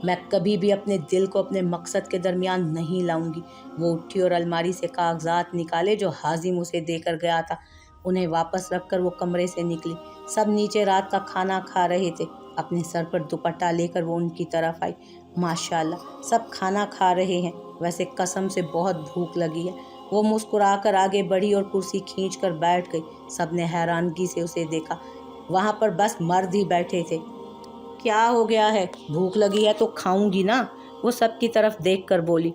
मैं कभी भी अपने दिल को अपने मकसद के दरमियान नहीं लाऊंगी। वो उठी और अलमारी से कागजात निकाले जो हाजिम उसे देकर गया था। उन्हें वापस रखकर वो कमरे से निकली। सब नीचे रात का खाना खा रहे थे। अपने सर पर दुपट्टा लेकर वो उनकी तरफ आई। माशाल्लाह, सब खाना खा रहे हैं। वैसे कसम से बहुत भूख लगी है। वो मुस्कुराकर आगे बढ़ी और कुर्सी खींचकर बैठ गई। सबने हैरानगी से उसे देखा। वहाँ पर बस मर्द ही बैठे थे। क्या हो गया है? भूख लगी है तो खाऊंगी ना, वो सबकी तरफ देखकर बोली।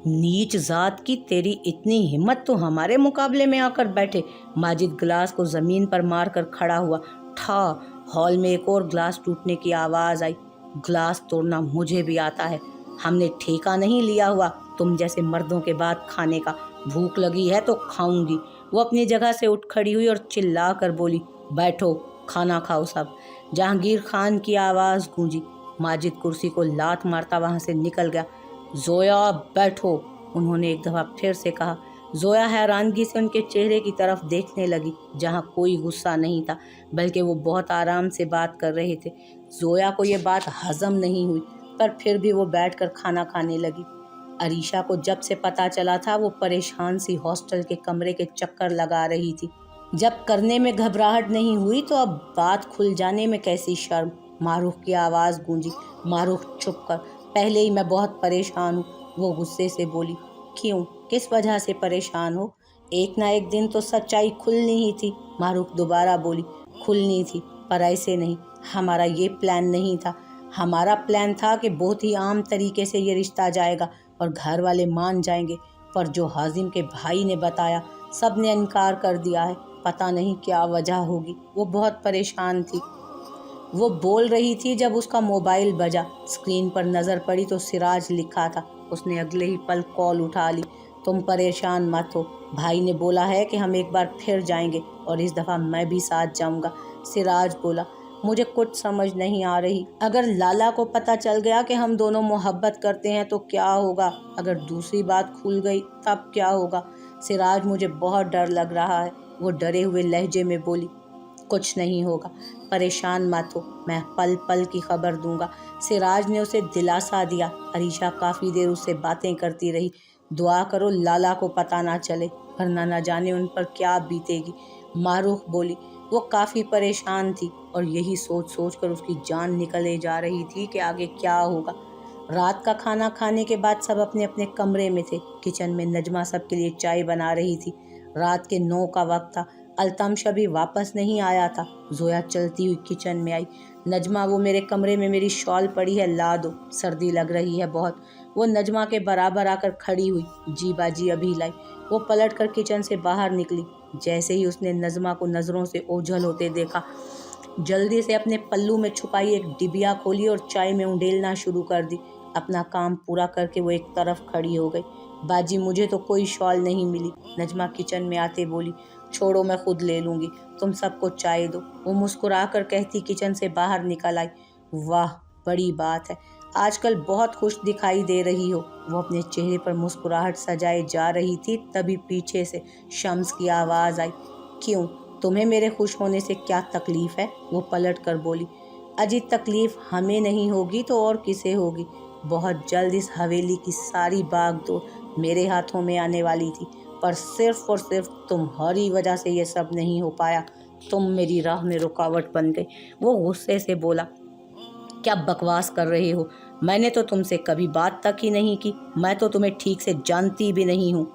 नीच जात की तेरी इतनी हिम्मत, तो हमारे मुकाबले में आकर बैठे। माजिद गिलास को जमीन पर मारकर खड़ा हुआ। ठा! हॉल में एक और ग्लास टूटने की आवाज आई। ग्लास तोड़ना मुझे भी आता है। हमने ठेका नहीं लिया हुआ तुम जैसे मर्दों के बाद खाने का। भूख लगी है तो खाऊंगी। वो अपनी जगह से उठ खड़ी हुई और चिल्ला कर बोली, बैठो, खाना खाओ सब। जहांगीर खान की आवाज़ गूंजी। माजिद कुर्सी को लात मारता वहाँ से निकल गया। जोया, बैठो, उन्होंने एक दफ़ा फिर से कहा। जोया हैरानगी से उनके चेहरे की तरफ देखने लगी, जहाँ कोई गुस्सा नहीं था, बल्कि वो बहुत आराम से बात कर रहे थे। जोया को ये बात हजम नहीं हुई, पर फिर भी वो बैठकर खाना खाने लगी। अरीशा को जब से पता चला था वो परेशान सी हॉस्टल के कमरे के चक्कर लगा रही थी। जब करने में घबराहट नहीं हुई तो अब बात खुल जाने में कैसी शर्म। मारूफ की आवाज़ गूंजी। मारूफ चुप कर, पहले ही मैं बहुत परेशान हूँ, वो गुस्से से बोली। क्यों, किस वजह से परेशान हो? एक ना एक दिन तो सच्चाई खुलनी ही थी। मारूफ दोबारा बोली। खुलनी थी, पर ऐसे नहीं। हमारा ये प्लान नहीं था। हमारा प्लान था कि बहुत ही आम तरीके से ये रिश्ता जाएगा और घर वाले मान जाएंगे, पर जो हाजिम के भाई ने बताया, सब ने इनकार कर दिया है। पता नहीं क्या वजह होगी। वो बहुत परेशान थी। वो बोल रही थी जब उसका मोबाइल बजा। स्क्रीन पर नज़र पड़ी तो सिराज लिखा था। उसने अगले ही पल कॉल उठा ली। तुम परेशान मत हो, भाई ने बोला है कि हम एक बार फिर जाएंगे और इस दफ़ा मैं भी साथ जाऊंगा। सिराज बोला, मुझे कुछ समझ नहीं आ रही। अगर लाला को पता चल गया कि हम दोनों मोहब्बत करते हैं तो क्या होगा? अगर दूसरी बात खुल गई तब क्या होगा? सिराज, मुझे बहुत डर लग रहा है, वो डरे हुए लहजे में बोली। कुछ नहीं होगा, परेशान मत हो, मैं पल पल की खबर दूंगा। सिराज ने उसे दिलासा दिया। अरीशा काफ़ी देर उससे बातें करती रही। दुआ करो लाला को पता ना चले, वरना न जाने उन पर क्या बीतेगी। मारूफ बोली। वो काफ़ी परेशान थी और यही सोच सोच कर उसकी जान निकले जा रही थी कि आगे क्या होगा। रात का खाना खाने के बाद सब अपने अपने कमरे में थे। किचन में नजमा सबके लिए चाय बना रही थी। रात के 9 का वक्त था। अल्तमश अभी वापस नहीं आया था। जोया चलती हुई किचन में आई। नजमा, वो मेरे कमरे में मेरी शॉल पड़ी है, ला दो, सर्दी लग रही है बहुत। वो नजमा के बराबर आकर खड़ी हुई। जी बाजी अभी लाई। वो पलट कर किचन से बाहर निकली। जैसे ही उसने नजमा को नज़रों से ओझल होते देखा, जल्दी से अपने पल्लू में छुपाई एक डिबिया खोली और चाय में उंडेलना शुरू कर दी। अपना काम पूरा करके वो एक तरफ खड़ी हो गई। बाजी, मुझे तो कोई शॉल नहीं मिली, नजमा किचन में आते बोली। छोड़ो, मैं खुद ले लूँगी, तुम सबको चाय दो, वो मुस्कुरा कर कहती किचन से बाहर निकल आई। वाह, बड़ी बात है, आजकल बहुत खुश दिखाई दे रही हो। वो अपने चेहरे पर मुस्कुराहट सजाए जा रही थी, तभी पीछे से शम्स की आवाज़ आई। क्यों, तुम्हें मेरे खुश होने से क्या तकलीफ़ है? वो पलट कर बोली। अजी, तकलीफ़ हमें नहीं होगी तो और किसे होगी? बहुत जल्द इस हवेली की सारी बागडोर मेरे हाथों में आने वाली थी, पर सिर्फ और सिर्फ तुम्हारी वजह से ये सब नहीं हो पाया। तुम मेरी राह में रुकावट बन गई। वो गुस्से से बोला। क्या बकवास कर रहे हो? मैंने तो तुमसे कभी बात तक ही नहीं की। मैं तो तुम्हें ठीक से जानती भी नहीं हूँ।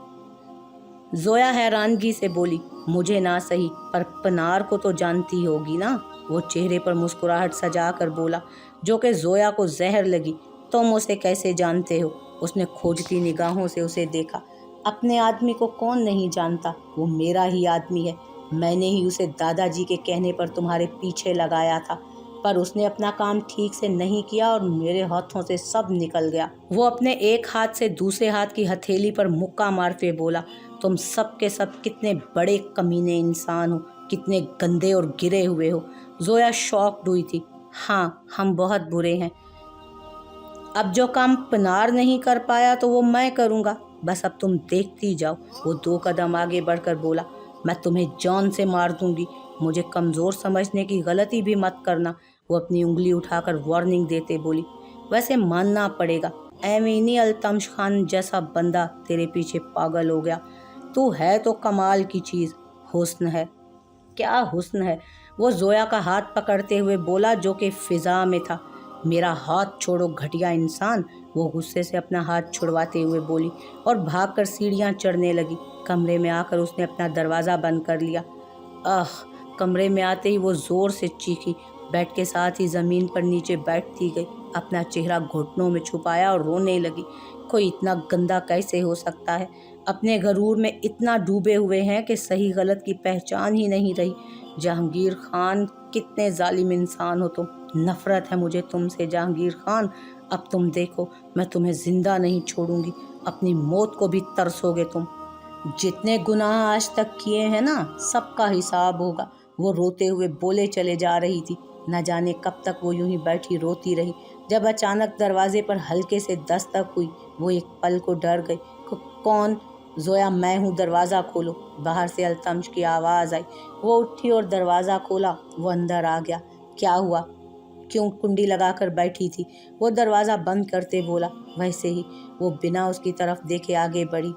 जोया हैरानगी से बोली। मुझे ना सही, पर पनार को तो जानती होगी ना? वो चेहरे पर मुस्कुराहट सजा कर बोला, जो कि जोया को जहर लगी। तुम उसे कैसे जानते हो? उसने खोजती निगाहों से उसे देखा। अपने आदमी को कौन नहीं जानता? वो मेरा ही आदमी है। मैंने ही उसे दादाजी के कहने पर तुम्हारे पीछे लगाया था, पर उसने अपना काम ठीक से नहीं किया और मेरे हाथों से सब निकल गया। वो अपने एक हाथ से दूसरे हाथ की हथेली पर मुक्का मारते बोला, तुम सब के सब कितने बड़े कमीने इंसान हो, कितने गंदे और गिरे हुए हो। जोया शॉक्ड हुई थी। हाँ, हम बहुत बुरे हैं। अब जो काम पनार नहीं कर पाया तो वो मैं करूँगा, बस अब तुम देखती जाओ। वो 2 कदम आगे बढ़कर बोला, मैं तुम्हें जान से मार दूंगी। मुझे कमज़ोर समझने की गलती भी मत करना। वो अपनी उंगली उठाकर वार्निंग देते बोली। वैसे मानना पड़ेगा, एमीनी अल्तमश खान जैसा बंदा तेरे पीछे पागल हो गया। तू है तो कमाल की चीज़, हुस्न है। क्या हुस्न है, वो जोया का हाथ पकड़ते हुए बोला जो कि फिजा में था। मेरा हाथ छोड़ो घटिया इंसान, वो गुस्से से अपना हाथ छुड़वाते हुए बोली और भागकर सीढ़ियाँ चढ़ने लगी। कमरे में आकर उसने अपना दरवाज़ा बंद कर लिया। आह! कमरे में आते ही वो ज़ोर से चीखी। बेड के साथ ही ज़मीन पर नीचे बैठती गई, अपना चेहरा घुटनों में छुपाया और रोने लगी। कोई इतना गंदा कैसे हो सकता है? अपने गरूर में इतना डूबे हुए हैं कि सही गलत की पहचान ही नहीं रही। जहांगीर खान, कितने जालिम इंसान हो तुम। नफ़रत है मुझे तुमसे जहांगीर खान। अब तुम देखो, मैं तुम्हें ज़िंदा नहीं छोड़ूंगी, अपनी मौत को भी तरसोगे तुम। जितने गुनाह आज तक किए हैं ना, सबका हिसाब होगा। वो रोते हुए बोले चले जा रही थी। न जाने कब तक वो यूं ही बैठी रोती रही। जब अचानक दरवाजे पर हल्के से दस्तक हुई, वो एक पल को डर गई। कौन? जोया, मैं हूँ, दरवाज़ा खोलो। बाहर से अल्तमश की आवाज़ आई। वो उठी और दरवाज़ा खोला। वो अंदर आ गया। क्या हुआ? क्यों कुंडी लगाकर बैठी थी? वो दरवाज़ा बंद करते बोला। वैसे ही वो बिना उसकी तरफ देखे आगे बढ़ी।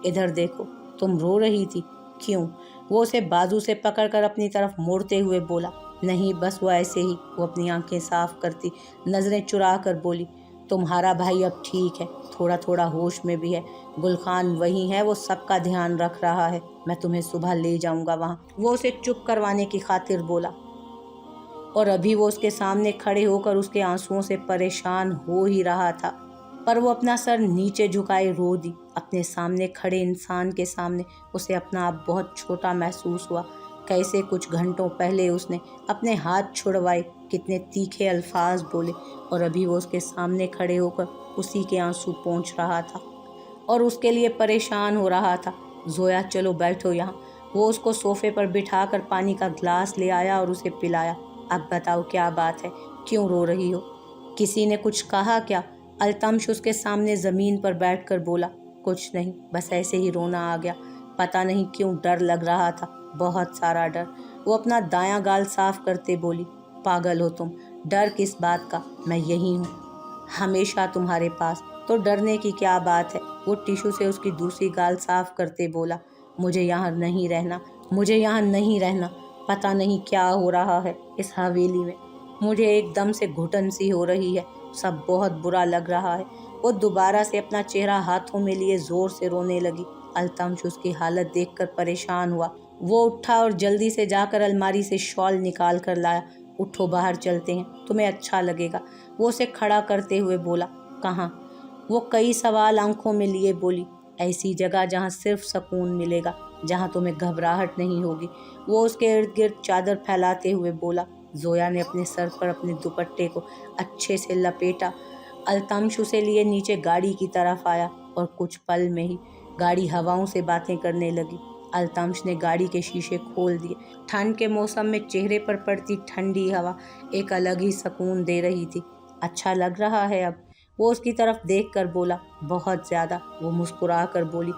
इधर देखो, तुम रो रही थी। क्यों? वो उसे बाजू से पकड़कर अपनी तरफ मोड़ते हुए बोला। नहीं, बस वो ऐसे ही। वो अपनी आंखें साफ करती नज़रें चुरा कर बोली, तुम्हारा भाई अब ठीक है, थोड़ा थोड़ा होश में भी है। गुलखान वही है, वो सबका ध्यान रख रहा है। मैं तुम्हें सुबह ले जाऊंगा वहाँ। वो उसे चुप करवाने की खातिर बोला और अभी वो उसके सामने खड़े होकर उसके आंसुओं से परेशान हो ही रहा था, पर वो अपना सर नीचे झुकाए रो दी। अपने सामने खड़े इंसान के सामने उसे अपना आप बहुत छोटा महसूस हुआ। कैसे कुछ घंटों पहले उसने अपने हाथ छुड़वाए, कितने तीखे अल्फाज बोले, और अभी वो उसके सामने खड़े होकर उसी के आंसू पोंछ रहा था और उसके लिए परेशान हो रहा था। जोया, चलो बैठो यहाँ। वो उसको सोफे पर बिठाकर पानी का ग्लास ले आया और उसे पिलाया। अब बताओ क्या बात है, क्यों रो रही हो? किसी ने कुछ कहा क्या? अल्तमश उसके सामने ज़मीन पर बैठकर बोला। कुछ नहीं, बस ऐसे ही रोना आ गया। पता नहीं क्यों डर लग रहा था, बहुत सारा डर। वो अपना दायां गाल साफ करते बोली। पागल हो तुम, डर किस बात का? मैं यही हूँ, हमेशा तुम्हारे पास, तो डरने की क्या बात है? वो टिश्यू से उसकी दूसरी गाल साफ करते बोला। मुझे यहाँ नहीं रहना, मुझे यहाँ नहीं रहना। पता नहीं क्या हो रहा है इस हवेली में, मुझे एकदम से घुटन सी हो रही है, सब बहुत बुरा लग रहा है। वो दोबारा से अपना चेहरा हाथों में लिए ज़ोर से रोने लगी। अल्तमश उसकी हालत देखकर परेशान हुआ। वो उठा और जल्दी से जाकर अलमारी से शॉल निकाल कर लाया। उठो, बाहर चलते हैं, तुम्हें अच्छा लगेगा। वो उसे खड़ा करते हुए बोला। कहाँ? वो कई सवाल आंखों में लिए बोली। ऐसी जगह जहाँ सिर्फ सुकून मिलेगा, जहाँ तुम्हें घबराहट नहीं होगी। वो उसके इर्द गिर्द चादर फैलाते हुए बोला। जोया ने अपने सर पर अपने दुपट्टे को अच्छे से लपेटा। अल्तमश उसे लिए नीचे गाड़ी की तरफ आया और कुछ पल में ही गाड़ी हवाओं से बातें करने लगी। अल्तमश ने गाड़ी के शीशे खोल दिए। ठंड के मौसम में चेहरे पर पड़ती ठंडी हवा एक अलग ही सुकून दे रही थी। अच्छा लग रहा है अब? वो उसकी तरफ देख कर बोला। बहुत ज़्यादा, वो मुस्कुरा कर बोली।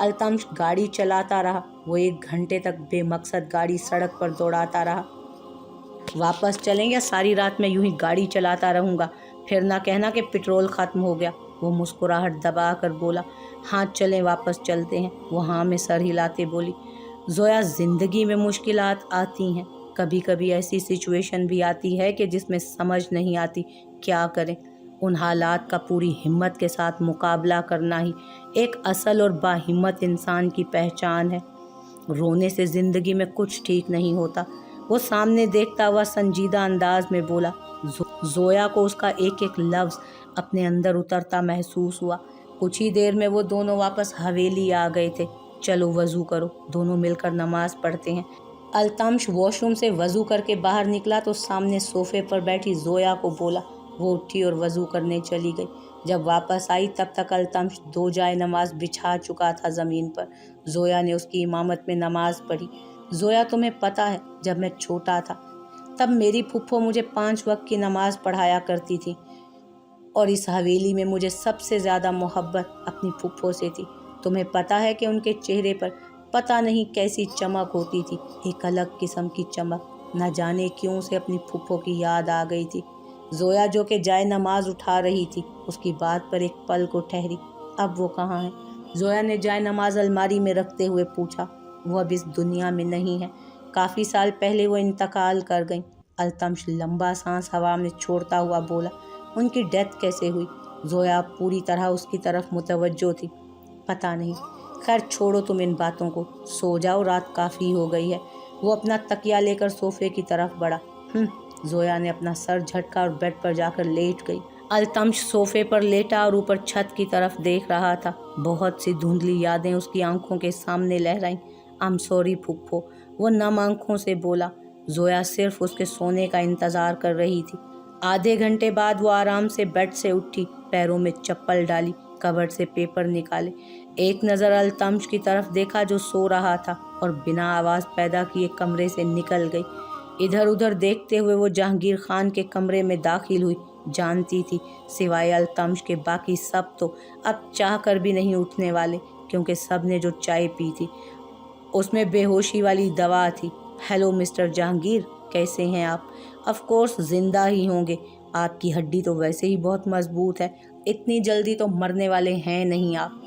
अल्तमश गाड़ी चलाता रहा। वो 1 घंटे तक बेमकसद गाड़ी सड़क पर दौड़ाता रहा। वापस चलें या सारी रात मैं यूं ही गाड़ी चलाता रहूँगा? फिर ना कहना कि पेट्रोल ख़त्म हो गया। वो मुस्कुराहट दबा कर बोला। हाँ चलें, वापस चलते हैं। वो हाँ में सर हिलाते बोली। जोया, ज़िंदगी में मुश्किलात आती हैं, कभी कभी ऐसी सिचुएशन भी आती है कि जिसमें समझ नहीं आती क्या करें। उन हालात का पूरी हिम्मत के साथ मुकाबला करना ही एक असल और बाहिम्मत इंसान की पहचान है। रोने से ज़िंदगी में कुछ ठीक नहीं होता। वो सामने देखता हुआ संजीदा अंदाज में बोला। जोया को उसका एक एक लफ्ज़ अपने अंदर उतरता महसूस हुआ। कुछ ही देर में वो दोनों वापस हवेली आ गए थे। चलो वज़ू करो, दोनों मिलकर नमाज पढ़ते हैं। अल्तमश वॉशरूम से वज़ू करके बाहर निकला तो सामने सोफे पर बैठी जोया को बोला। वो उठी और वज़ू करने चली गई। जब वापस आई तब तक अल्तमश 2 जाए नमाज बिछा चुका था ज़मीन पर। जोया ने उसकी इमामत में नमाज पढ़ी। जोया, तुम्हें पता है, जब मैं छोटा था तब मेरी फुफ्फो मुझे 5 वक्त की नमाज पढ़ाया करती थी और इस हवेली में मुझे सबसे ज़्यादा मोहब्बत अपनी फुफ्फो से थी। तुम्हें पता है कि उनके चेहरे पर पता नहीं कैसी चमक होती थी, एक अलग किस्म की चमक। न जाने क्यों से अपनी फुफ्फो की याद आ गई थी। जोया जो कि जाए नमाज उठा रही थी उसकी बात पर एक पल को ठहरी। अब वो कहाँ है? जोया ने जाए नमाज अलमारी में रखते हुए पूछा। वो अब इस दुनिया में नहीं है। काफ़ी साल पहले वो इंतकाल कर गई। अल्तमश लंबा सांस हवा में छोड़ता हुआ बोला। उनकी डेथ कैसे हुई? जोया पूरी तरह उसकी तरफ मुतवज्जो थी। पता नहीं। खैर छोड़ो तुम इन बातों को, सो जाओ, रात काफ़ी हो गई है। वो अपना तकिया लेकर सोफे की तरफ बढ़ा। जोया ने अपना सर झटका और बेड पर जाकर लेट गई। अल्तमश सोफे पर लेटा और ऊपर छत की तरफ देख रहा था। बहुत सी धुंधली यादें उसकी आंखों के सामने लहराईं। आई एम सॉरी फुप्पो, वो नम आंखों से बोला। जोया सिर्फ उसके सोने का इंतज़ार कर रही थी। आधे घंटे बाद वो आराम से बेड से उठी, पैरों में चप्पल डाली, कबर्ड से पेपर निकाले, एक नज़र अल्तमश की तरफ देखा जो सो रहा था और बिना आवाज़ पैदा किए कमरे से निकल गई। इधर उधर देखते हुए वो जहांगीर खान के कमरे में दाखिल हुई। जानती थी सिवाय अल्तमश के बाकी सब तो अब चाह कर भी नहीं उठने वाले, क्योंकि सब ने जो चाय पी थी उसमें बेहोशी वाली दवा थी। हेलो मिस्टर जहांगीर, कैसे हैं आप? ऑफ कोर्स ज़िंदा ही होंगे, आपकी हड्डी तो वैसे ही बहुत मजबूत है, इतनी जल्दी तो मरने वाले हैं नहीं आप।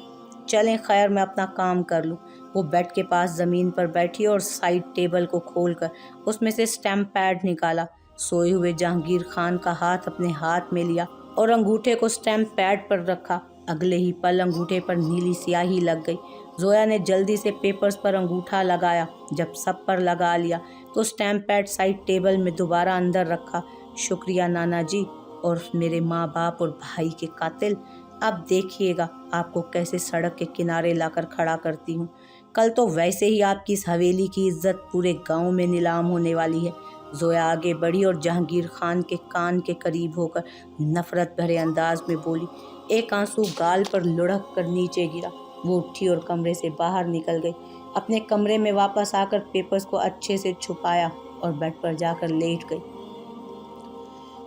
चलें खैर मैं अपना काम कर लूँ। वो बेड के पास ज़मीन पर बैठी और साइड टेबल को खोलकर उसमें से स्टैम्प पैड निकाला। सोए हुए जहांगीर खान का हाथ अपने हाथ में लिया और अंगूठे को स्टैम्प पैड पर रखा। अगले ही पल अंगूठे पर नीली स्याही लग गई। जोया ने जल्दी से पेपर्स पर अंगूठा लगाया। जब सब पर लगा लिया तो स्टैम्प पैड साइड टेबल में दोबारा अंदर रखा। शुक्रिया नाना जी और मेरे माँ बाप और भाई के कातिल। अब देखिएगा आपको कैसे सड़क के किनारे लाकर खड़ा करती हूँ। कल तो वैसे ही आपकी इस हवेली की इज्जत पूरे गांव में नीलाम होने वाली है। जोया आगे बढ़ी और जहांगीर खान के कान के करीब होकर नफरत भरे अंदाज में बोली। एक आंसू गाल पर लुढ़क कर नीचे गिरा। वो उठी और कमरे से बाहर निकल गई। अपने कमरे में वापस आकर पेपर्स को अच्छे से छुपाया और बेड पर जाकर लेट गई।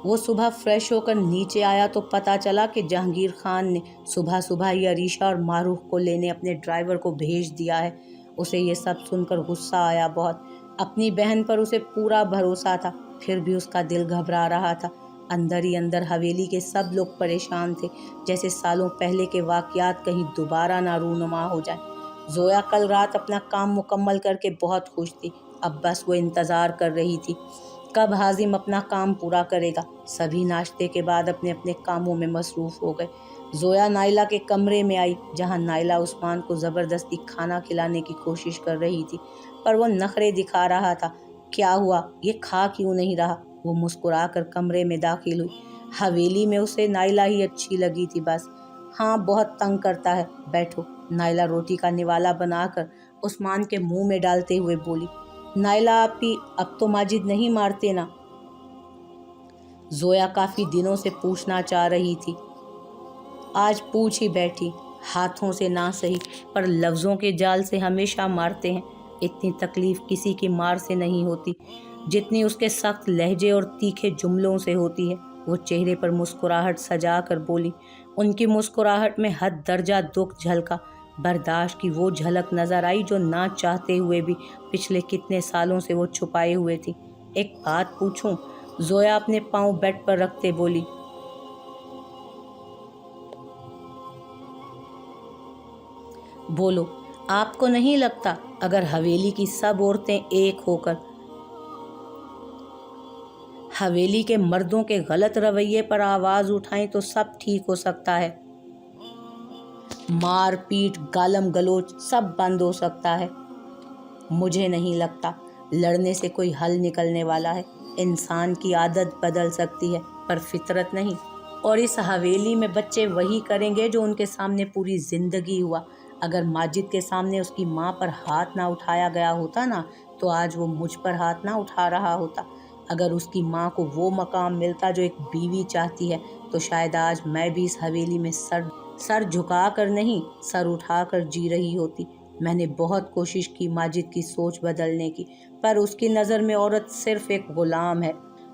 वो सुबह फ्रेश होकर नीचे आया तो पता चला कि जहांगीर खान ने सुबह सुबह ही अरीशा और मारूफ को लेने अपने ड्राइवर को भेज दिया है। उसे ये सब सुनकर गुस्सा आया बहुत। अपनी बहन पर उसे पूरा भरोसा था, फिर भी उसका दिल घबरा रहा था। अंदर ही अंदर हवेली के सब लोग परेशान थे, जैसे सालों पहले के वाक़यात कहीं दोबारा ना रूनुमा हो जाए। जोया कल रात अपना काम मुकम्मल करके बहुत खुश थी। अब बस वो इंतज़ार कर रही थी कब हाजिम अपना काम पूरा करेगा। सभी नाश्ते के बाद अपने अपने कामों में मसरूफ़ हो गए। जोया नाइला के कमरे में आई, जहां नाइला उस्मान को ज़बरदस्ती खाना खिलाने की कोशिश कर रही थी, पर वो नखरे दिखा रहा था। क्या हुआ, ये खा क्यों नहीं रहा? वो मुस्कुराकर कमरे में दाखिल हुई। हवेली में उसे नाइला ही अच्छी लगी थी बस। हाँ बहुत तंग करता है, बैठो। नाइला रोटी का निवाला बनाकर उस्मान के मुंह में डालते हुए बोली। नाइला आपी, अब तो माजिद नहीं मारते ना? जोया काफ़ी दिनों से पूछना चाह रही थी, आज पूछ ही बैठी। हाथों से ना सही पर लफ्ज़ों के जाल से हमेशा मारते हैं। इतनी तकलीफ़ किसी की मार से नहीं होती जितनी उसके सख्त लहजे और तीखे जुमलों से होती है। वो चेहरे पर मुस्कुराहट सजा कर बोली। उनकी मुस्कुराहट में हद दर्जा दुख झलका। बर्दाश्त की वो झलक नज़र आई जो ना चाहते हुए भी पिछले कितने सालों से वो छुपाए हुए थी। एक बात पूछूं? जोया अपने पाँव बेड पर रखते बोली। बोलो, आपको नहीं लगता अगर हवेली की सब औरतें एक होकर हवेली के मर्दों के गलत रवैये पर आवाज़ उठाएं तो सब ठीक हो सकता है? मार पीट गालम गलोच सब बंद हो सकता है। मुझे नहीं लगता लड़ने से कोई हल निकलने वाला है। इंसान की आदत बदल सकती है पर फितरत नहीं। और इस हवेली में बच्चे वही करेंगे जो उनके सामने पूरी ज़िंदगी हुआ। अगर माजिद के सामने उसकी माँ पर हाथ ना उठाया गया होता ना, तो आज वो मुझ पर हाथ ना उठा रहा होता। अगर उसकी माँ को वो मकाम मिलता जो एक बीवी चाहती है, तो शायद आज मैं भी इस हवेली में सर झुका कर नहीं, सर उठा कर जी रही होती। मैंने बहुत कोशिश की माजिद की सोच बदलने की, पर उसकी नज़र में औरत सिर्फ एक गुलाम है।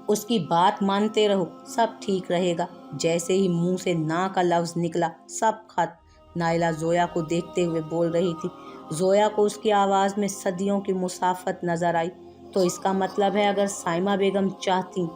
उसकी बात मानते रहो, सब ठीक रहेगा। जैसे ही मुंह से ना का लफ्ज़ निकला, सब खत्म। नाइला जोया को देखते हुए बोल रही थी। जोया को उसकी आवाज़ में सदियों की मुसाफत नज़र आई। तो इसका मतलब है अगर साइमा बेगम चाहती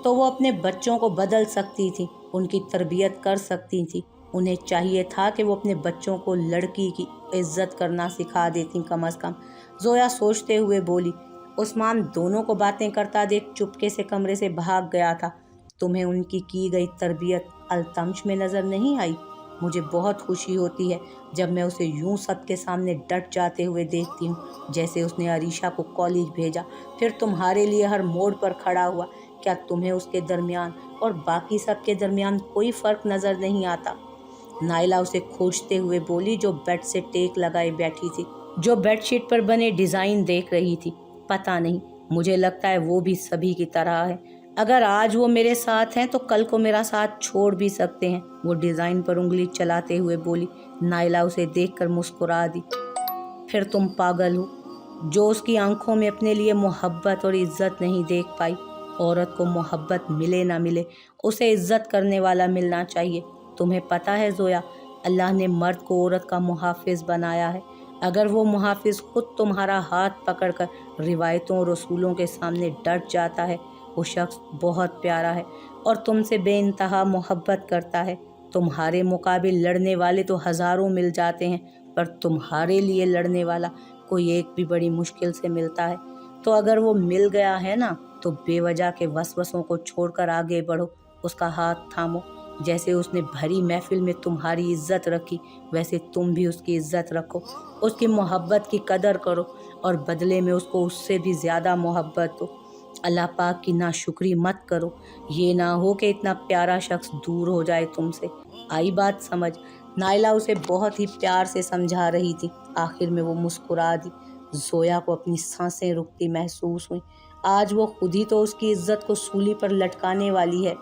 तो वो अपने बच्चों को बदल सकती थी, उनकी तरबियत कर सकती थी। उन्हें चाहिए था कि वो अपने बच्चों को लड़की की इज्जत करना सिखा देती कम अज़ कम। ज़ोया सोचते हुए बोली। उस्मान दोनों को बातें करता देख चुपके से कमरे से भाग गया था। तुम्हें उनकी की गई तरबियत अल्तमश में नज़र नहीं आई? मुझे बहुत खुशी होती है जब मैं उसे यूं सबके सामने डट जाते हुए देखती हूँ, जैसे उसने अरीशा को कॉलेज भेजा, फिर तुम्हारे लिए हर मोड़ पर खड़ा हुआ। क्या तुम्हें उसके दरमियान और बाकी सब के दरमियान कोई फ़र्क नज़र नहीं आता? नाइला उसे खोजते हुए बोली, जो बेड से टेक लगाए बैठी थी, जो बेडशीट पर बने डिज़ाइन देख रही थी। पता नहीं, मुझे लगता है वो भी सभी की तरह है। अगर आज वो मेरे साथ हैं तो कल को मेरा साथ छोड़ भी सकते हैं। वो डिज़ाइन पर उंगली चलाते हुए बोली। नाइला उसे देखकर मुस्कुरा दी। फिर तुम पागल हो जो उसकी आंखों में अपने लिए मोहब्बत और इज्जत नहीं देख पाई। औरत को मोहब्बत मिले ना मिले, उसे इज्जत करने वाला मिलना चाहिए। तुम्हें पता है ज़ोया, अल्लाह ने मर्द को औरत का मुहाफिज बनाया है। अगर वो मुहाफिज खुद तुम्हारा हाथ पकड़कर रिवायतों और रसूलों के सामने डट जाता है, वो शख्स बहुत प्यारा है और तुमसे बेइंतहा मोहब्बत करता है। तुम्हारे मुकाबिल लड़ने वाले तो हज़ारों मिल जाते हैं, पर तुम्हारे लिए लड़ने वाला कोई एक भी बड़ी मुश्किल से मिलता है। तो अगर वो मिल गया है ना, तो बेवजह के वसवसों को छोड़कर आगे बढ़ो, उसका हाथ थामो। जैसे उसने भरी महफिल में तुम्हारी इज्जत रखी, वैसे तुम भी उसकी इज्जत रखो। उसकी मोहब्बत की कदर करो और बदले में उसको उससे भी ज़्यादा मोहब्बत दो। अल्लाह पाक की नाशुक्री मत करो। ये ना हो कि इतना प्यारा शख्स दूर हो जाए तुमसे। आई बात समझ? नाइला उसे बहुत ही प्यार से समझा रही थी। आखिर में वो मुस्कुरा दी। ज़ोया को अपनी सांसें रुकती महसूस हुई। आज वो खुद ही तो उसकी इज्जत को सूली पर लटकाने वाली है।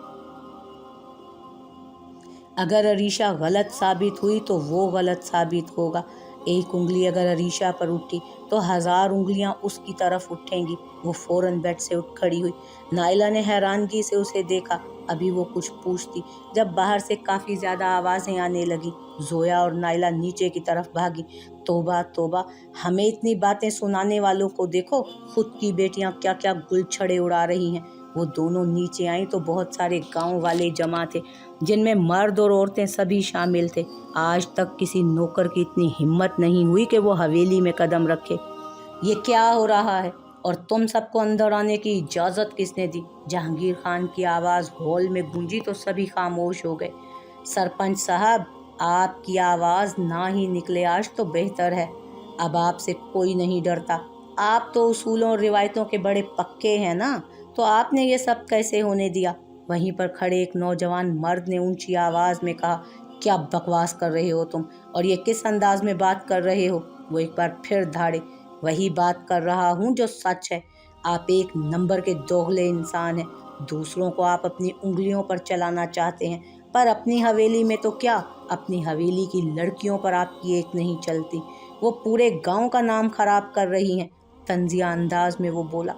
अगर अरीशा गलत साबित हुई तो वो गलत साबित होगा। एक उंगली अगर अरीशा पर उठी तो 1000 उंगलियां उसकी तरफ उठेंगी। वो फौरन बेड से उठ खड़ी हुई। नाइला ने हैरानगी से उसे देखा। अभी वो कुछ पूछती जब बाहर से काफ़ी ज़्यादा आवाज़ें आने लगी। ज़ोया और नाइला नीचे की तरफ भागी। तौबा तौबा, हमें इतनी बातें सुनाने वालों को देखो, खुद की बेटियां क्या क्या गुलछड़े उड़ा रही हैं। वो दोनों नीचे आईं तो बहुत सारे गांव वाले जमा थे, जिनमें मर्द और औरतें सभी शामिल थे। आज तक किसी नौकर की इतनी हिम्मत नहीं हुई कि वो हवेली में कदम रखे। ये क्या हो रहा है और तुम सबको अंदर आने की इजाज़त किसने दी? जहांगीर खान की आवाज़ हॉल में गूंजी तो सभी खामोश हो गए। सरपंच साहब, आपकी आवाज़ ना ही निकले आज तो बेहतर है। अब आपसे कोई नहीं डरता। आप तो उसूलों और रिवायतों के बड़े पक्के हैं ना, तो आपने ये सब कैसे होने दिया? वहीं पर खड़े एक नौजवान मर्द ने ऊंची आवाज़ में कहा। क्या बकवास कर रहे हो तुम, और ये किस अंदाज में बात कर रहे हो? वो एक बार फिर धाड़े। वही बात कर रहा हूँ जो सच है। आप एक नंबर के दोगले इंसान हैं। दूसरों को आप अपनी उंगलियों पर चलाना चाहते हैं, पर अपनी हवेली में तो क्या, अपनी हवेली की लड़कियों पर आपकी एक नहीं चलती। वो पूरे गांव का नाम खराब कर रही हैं। तंजिया अंदाज में वो बोला।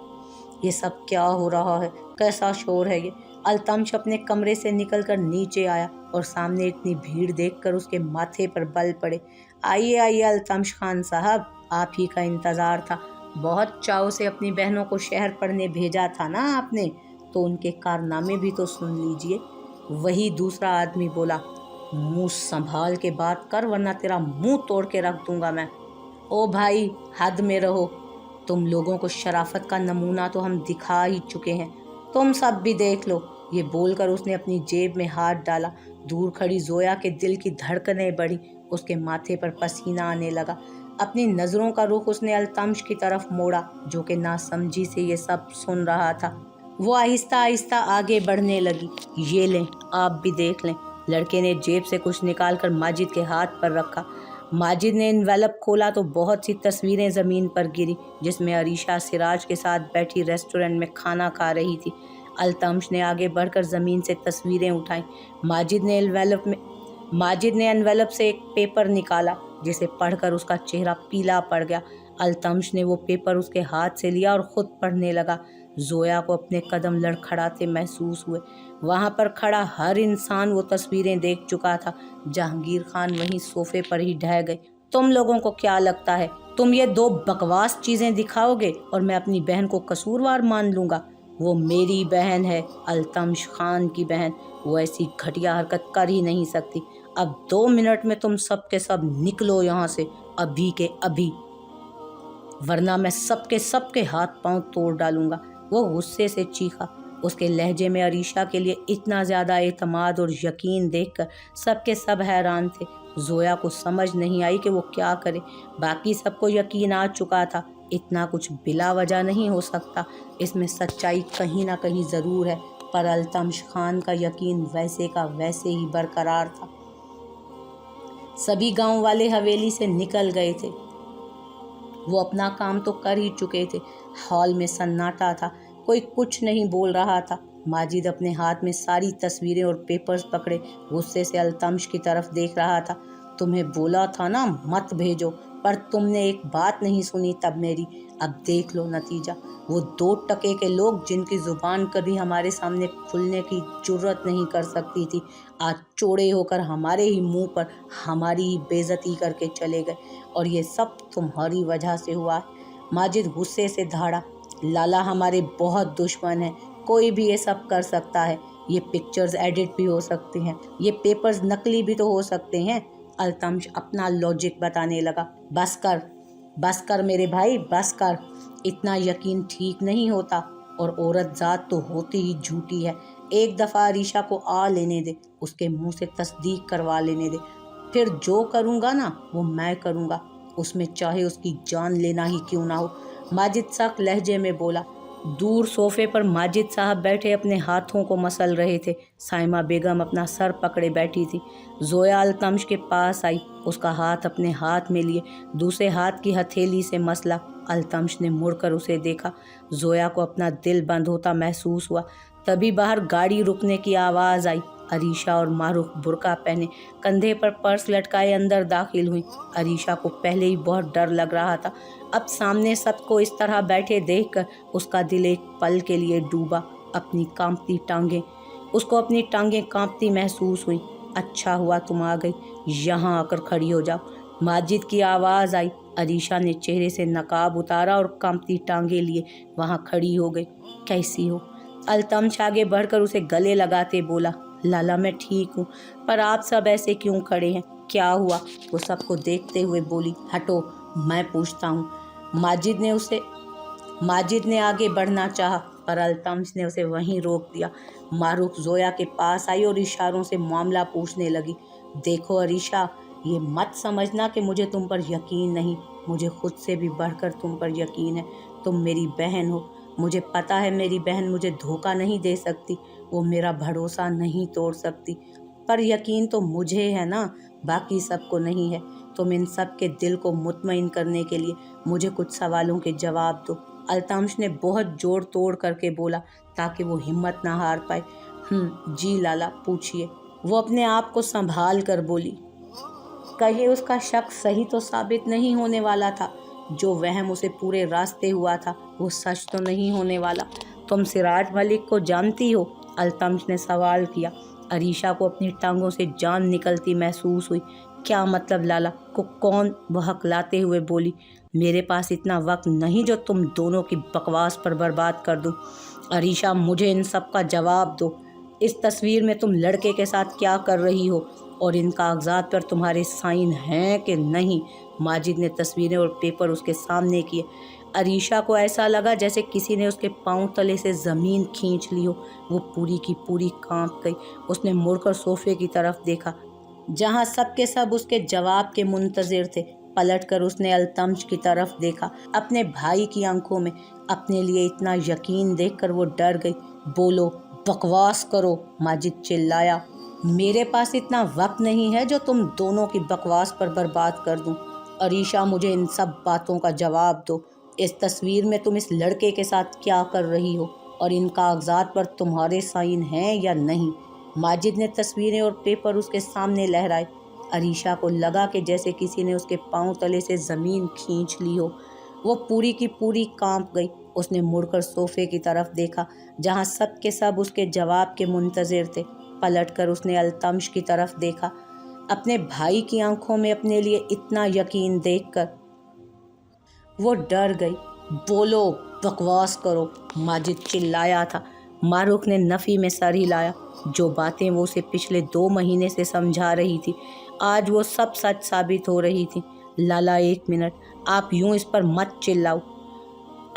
ये सब क्या हो रहा है? कैसा शोर है ये? अल्तमश अपने कमरे से निकलकर नीचे आया और सामने इतनी भीड़ देखकर उसके माथे पर बल पड़े। आइए आइए अल्तमश खान साहब, आप ही का इंतज़ार था। बहुत चाव से अपनी बहनों को शहर पढ़ने भेजा था ना आपने, तो उनके कारनामे भी तो सुन लीजिए। वही दूसरा आदमी बोला। मुंह संभाल के बात कर, वरना तेरा मुंह तोड़ के रख दूंगा मैं। ओ भाई, हद में रहो। तुम लोगों को शराफत का नमूना तो हम दिखा ही चुके हैं, तुम सब भी देख लो। ये बोलकर उसने अपनी जेब में हाथ डाला। दूर खड़ी ज़ोया के दिल की धड़कनें बढ़ी। उसके माथे पर पसीना आने लगा। अपनी नज़रों का रुख उसने अल्तमश की तरफ मोड़ा, जो कि नासमझी से ये सब सुन रहा था। वो आहिस्ता आहिस्ता आगे बढ़ने लगी। ये लें, आप भी देख लें। लड़के ने जेब से कुछ निकालकर माजिद के हाथ पर रखा। माजिद ने एनवेलप खोला तो बहुत सी तस्वीरें ज़मीन पर गिरी, जिसमें अरीशा सिराज के साथ बैठी रेस्टोरेंट में खाना खा रही थी। अल्तमश ने आगे बढ़कर ज़मीन से तस्वीरें उठाईं। माजिद ने एनवेलप से एक पेपर निकाला, जिसे पढ़कर उसका चेहरा पीला पड़ गया। अल्तमश ने वो पेपर उसके हाथ से लिया और ख़ुद पढ़ने लगा। ज़ोया को अपने कदम लड़खड़ाते महसूस हुए। वहाँ पर खड़ा हर इंसान वो तस्वीरें देख चुका था। जहांगीर खान वहीं सोफे पर ही ढह गए। तुम लोगों को क्या लगता है, तुम ये 2 बकवास चीज़ें दिखाओगे और मैं अपनी बहन को कसूरवार मान लूँगा? वो मेरी बहन है, अल्तमश खान की बहन। वो ऐसी घटिया हरकत कर ही नहीं सकती। अब 2 मिनट में तुम सब के सब निकलो यहाँ से, अभी के अभी, वरना मैं सबके सबके हाथ पांव तोड़ डालूंगा। वो गुस्से से चीखा। उसके लहजे में अरीशा के लिए इतना ज़्यादा एतमाद और यकीन देखकर सबके सब हैरान थे। जोया को समझ नहीं आई कि वो क्या करे। बाकी सबको यकीन आ चुका था, इतना कुछ बिला वजह नहीं हो सकता, इसमें सच्चाई कहीं ना कहीं ज़रूर है। पर अल्तमश खान का यकीन वैसे का वैसे ही बरकरार था। सभी गांव वाले हवेली से निकल गए थे। वो अपना काम तो कर ही चुके थे। हॉल में सन्नाटा था, कोई कुछ नहीं बोल रहा था। माजिद अपने हाथ में सारी तस्वीरें और पेपर्स पकड़े गुस्से से अल्तमश की तरफ देख रहा था। तुम्हें बोला था ना मत भेजो, पर तुमने एक बात नहीं सुनी तब मेरी। अब देख लो नतीजा। वो 2 टके के लोग जिनकी ज़ुबान कभी हमारे सामने खुलने की जुर्रत नहीं कर सकती थी, आज चौड़े होकर हमारे ही मुंह पर हमारी ही बेइज्जती करके चले गए। और ये सब तुम्हारी वजह से हुआ है। माजिद गुस्से से दहाड़ा। लाला हमारे बहुत दुश्मन हैं, कोई भी ये सब कर सकता है। ये पिक्चर्स एडिट भी हो सकती हैं, ये पेपर्स नकली भी तो हो सकते हैं। अल्तमश अपना लॉजिक बताने लगा। बस कर मेरे भाई, बस कर। इतना यकीन ठीक नहीं होता, और औरत ज़ात तो होती ही झूठी है। एक दफ़ा अरीशा को आ लेने दे, उसके मुंह से तस्दीक करवा लेने दे, फिर जो करूँगा ना वो मैं करूँगा, उसमें चाहे उसकी जान लेना ही क्यों ना हो। माजिद सख्त लहजे में बोला। दूर सोफे पर माजिद साहब बैठे अपने हाथों को मसल रहे थे। साइमा बेगम अपना सर पकड़े बैठी थी। जोया अल्तमश के पास आई, उसका हाथ अपने हाथ में लिए दूसरे हाथ की हथेली से मसला। अल्तमश ने मुड़कर उसे देखा। जोया को अपना दिल बंद होता महसूस हुआ। तभी बाहर गाड़ी रुकने की आवाज़ आई। अरीशा और मारूफ बुर्का पहने, कंधे पर पर्स लटकाए अंदर दाखिल हुई। अरीशा को पहले ही बहुत डर लग रहा था। अब सामने सबको इस तरह बैठे देखकर उसका दिल एक पल के लिए डूबा। उसको अपनी टांगें कांपती महसूस हुई। अच्छा हुआ तुम आ गई, यहाँ आकर खड़ी हो जाओ, माजिद की आवाज़ आई। अरीशा ने चेहरे से नकाब उतारा और कांपती टांगें लिए वहाँ खड़ी हो गई। कैसी हो? अल्तमश आगे बढ़कर उसे गले लगाते बोला। लाला मैं ठीक हूँ, पर आप सब ऐसे क्यों खड़े हैं, क्या हुआ? वो सबको देखते हुए बोली। हटो, मैं पूछता हूँ। माजिद ने आगे बढ़ना चाहा, पर अल्तमश ने उसे वहीं रोक दिया। मारूफ जोया के पास आई और इशारों से मामला पूछने लगी। देखो अरीशा, ये मत समझना कि मुझे तुम पर यकीन नहीं, मुझे खुद से भी बढ़कर तुम पर यकीन है। तुम मेरी बहन हो, मुझे पता है मेरी बहन मुझे धोखा नहीं दे सकती, वो मेरा भरोसा नहीं तोड़ सकती, पर यकीन तो मुझे है ना, बाकी सबको नहीं है। तुम इन सब के दिल को मुतमईन करने के लिए मुझे कुछ सवालों के जवाब दो। अल्तमश ने बहुत जोर तोड़ करके बोला, ताकि वो हिम्मत ना हार पाए। जी लाला, पूछिए। वो अपने आप को संभाल कर बोली। कहीं उसका शक सही तो साबित नहीं होने वाला था। जो वहम उसे पूरे रास्ते हुआ था वो सच तो नहीं होने वाला। तुम सिराज मलिक को जानती हो? अल्तमश ने सवाल किया। अरीशा को अपनी टांगों से जान निकलती महसूस हुई। क्या मतलब लाला को कौन? वो हकलाते हुए बोली। मेरे पास इतना वक्त नहीं जो तुम दोनों की बकवास पर बर्बाद कर दूं। अरीशा, मुझे इन सब का जवाब दो। इस तस्वीर में तुम लड़के के साथ क्या कर रही हो, और इन कागजात पर तुम्हारे साइन हैं कि नहीं? माजिद ने तस्वीरें और पेपर उसके सामने किए। अरीशा को ऐसा लगा जैसे किसी ने उसके पांव तले से ज़मीन खींच ली हो। वो पूरी की पूरी कांप गई। उसने मुड़कर सोफे की तरफ देखा, जहां सब के सब उसके जवाब के मुंतज़िर थे। पलटकर उसने अल्तमश की तरफ देखा। अपने भाई की आंखों में अपने लिए इतना यकीन देखकर वो डर गई। बोलो, बकवास करो, माजिद चिल्लाया। मेरे पास इतना वक्त नहीं है जो तुम दोनों की बकवास पर बर्बाद कर दूं। अरीशा, मुझे इन सब बातों का जवाब दो। इस तस्वीर में तुम इस लड़के के साथ क्या कर रही हो, और इन कागजात पर तुम्हारे साइन हैं या नहीं? माजिद ने तस्वीरें और पेपर उसके सामने लहराए। अरीशा को लगा कि जैसे किसी ने उसके पांव तले से ज़मीन खींच ली हो। वो पूरी की पूरी कांप गई। उसने मुड़कर सोफे की तरफ देखा, जहां सब के सब उसके जवाब के मुंतज़िर थे। पलटकर उसने अल्तमश की तरफ देखा। अपने भाई की आंखों में अपने लिए इतना यकीन देखकर वो डर गई। बोलो, बकवास करो, माजिद चिल्लाया था। मारूख ने नफ़ी में सर हिलाया। जो बातें वो उसे पिछले 2 महीने से समझा रही थी, आज वो सब सच साबित हो रही थी। लाला 1 मिनट, आप यूं इस पर मत चिल्लाओ।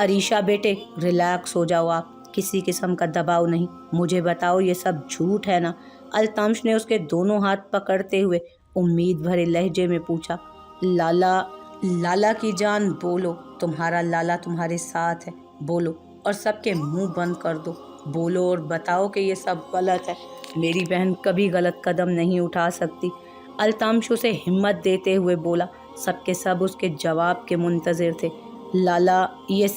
अरीशा बेटे, रिलैक्स हो जाओ आप, किसी किस्म का दबाव नहीं। मुझे बताओ, ये सब झूठ है ना? अल्तमश ने उसके दोनों हाथ पकड़ते हुए उम्मीद भरे लहजे में पूछा। लाला, लाला की जान, बोलो, तुम्हारा लाला तुम्हारे साथ है, बोलो, और सबके मुंह बंद कर दो। बोलो और बताओ कि ये सब गलत है। मेरी बहन कभी गलत कदम नहीं उठा सकती। अल्तमश उसे हिम्मत देते हुए बोला। सबके सब उसके जवाब के मुंतज़िर थे। लाला, ये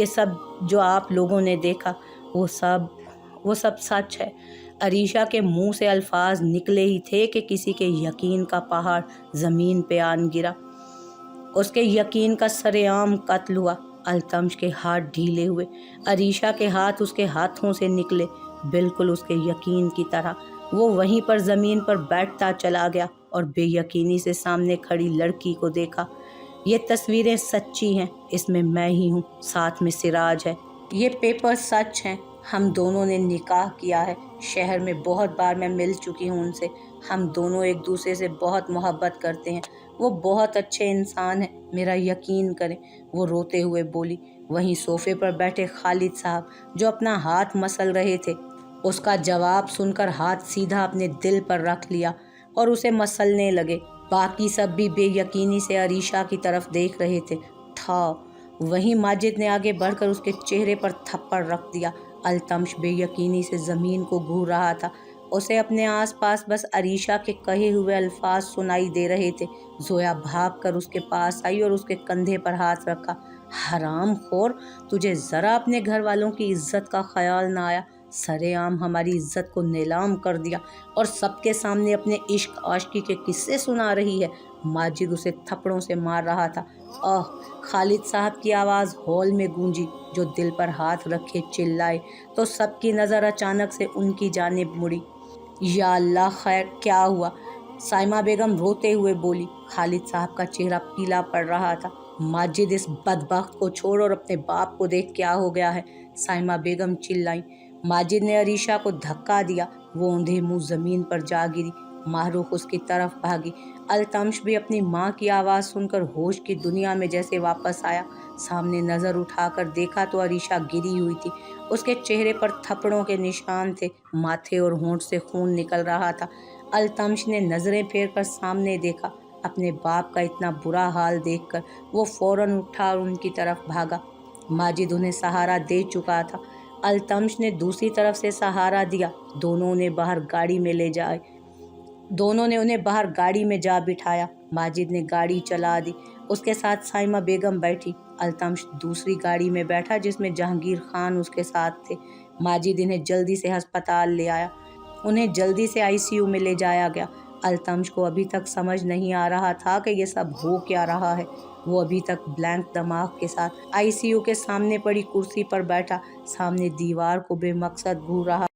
सब जो आप लोगों ने देखा, वो सब सच है। अरीशा के मुंह से अल्फाज निकले ही थे कि किसी के यकीन का पहाड़ ज़मीन पे आन गिरा। उसके यकीन का सरेआम कत्ल हुआ। अल्तमश के हाथ ढीले हुए। अरीशा के हाथ उसके हाथों से निकले, बिल्कुल उसके यकीन की तरह। वो वहीं पर ज़मीन पर बैठता चला गया और बेयकीनी से सामने खड़ी लड़की को देखा। ये तस्वीरें सच्ची हैं, इसमें मैं ही हूँ, साथ में सिराज है। ये पेपर सच हैं, हम दोनों ने निकाह किया है। शहर में बहुत बार मैं मिल चुकी हूँ उनसे। हम दोनों एक दूसरे से बहुत मोहब्बत करते हैं। वो बहुत अच्छे इंसान हैं, मेरा यकीन करें, वो रोते हुए बोली। वहीं सोफे पर बैठे खालिद साहब, जो अपना हाथ मसल रहे थे, उसका जवाब सुनकर हाथ सीधा अपने दिल पर रख लिया और उसे मसलने लगे। बाकी सब भी बेयकीनी से अरीशा की तरफ देख रहे थे। वहीं माजिद ने आगे बढ़कर उसके चेहरे पर थप्पड़ रख दिया। अल्तमश बेयकीनी से ज़मीन को घूर रहा था। उसे अपने आसपास बस अरीशा के कहे हुए अल्फाज सुनाई दे रहे थे। जोया भागकर उसके पास आई और उसके कंधे पर हाथ रखा। हराम खोर, तुझे ज़रा अपने घर वालों की इज्जत का ख्याल ना आया? सरेआम हमारी इज्जत को नीलाम कर दिया और सबके सामने अपने इश्क आशिकी के किस्से सुना रही है। माजिद उसे थप्पड़ों से मार रहा था। आह! खालिद साहब की आवाज़ हॉल में गूंजी, जो दिल पर हाथ रखे चिल्लाए तो सबकी नज़र अचानक से उनकी जानिब मुड़ी। या अल्लाह, खैर क्या हुआ? साइमा बेगम रोते हुए बोली। खालिद साहब का चेहरा पीला पड़ रहा था। माजिद, इस बदबख्त को छोड़ और अपने बाप को देख, क्या हो गया है? साइमा बेगम चिल्लाई। माजिद ने अरीशा को धक्का दिया। वो औंधे मुंह ज़मीन पर जा गिरी। माहरूख उसकी तरफ भागी। अल्तमश भी अपनी माँ की आवाज़ सुनकर होश की दुनिया में जैसे वापस आया। सामने नज़र उठाकर देखा तो अरीशा गिरी हुई थी। उसके चेहरे पर थप्पड़ों के निशान थे, माथे और होंठ से खून निकल रहा था। अल्तमश ने नज़रें फेरकर सामने देखा। अपने बाप का इतना बुरा हाल देखकर वो फ़ौरन उठा और उनकी तरफ भागा। माजिद उन्हें सहारा दे चुका था। अल्तमश ने दूसरी तरफ से सहारा दिया। दोनों उन्हें बाहर गाड़ी में जा बिठाया। माजिद ने गाड़ी चला दी। उसके साथ साइमा बेगम बैठी। अल्तमश दूसरी गाड़ी में बैठा, जिसमें जहांगीर खान उसके साथ थे। माजिद इन्हें जल्दी से अस्पताल ले आया। उन्हें जल्दी से आईसीयू में ले जाया गया। अल्तमश को अभी तक समझ नहीं आ रहा था कि ये सब हो क्या रहा है। वो अभी तक ब्लैंक दिमाग के साथ आईसीयू के सामने पड़ी कुर्सी पर बैठा, सामने दीवार को बेमकसद घूर रहा।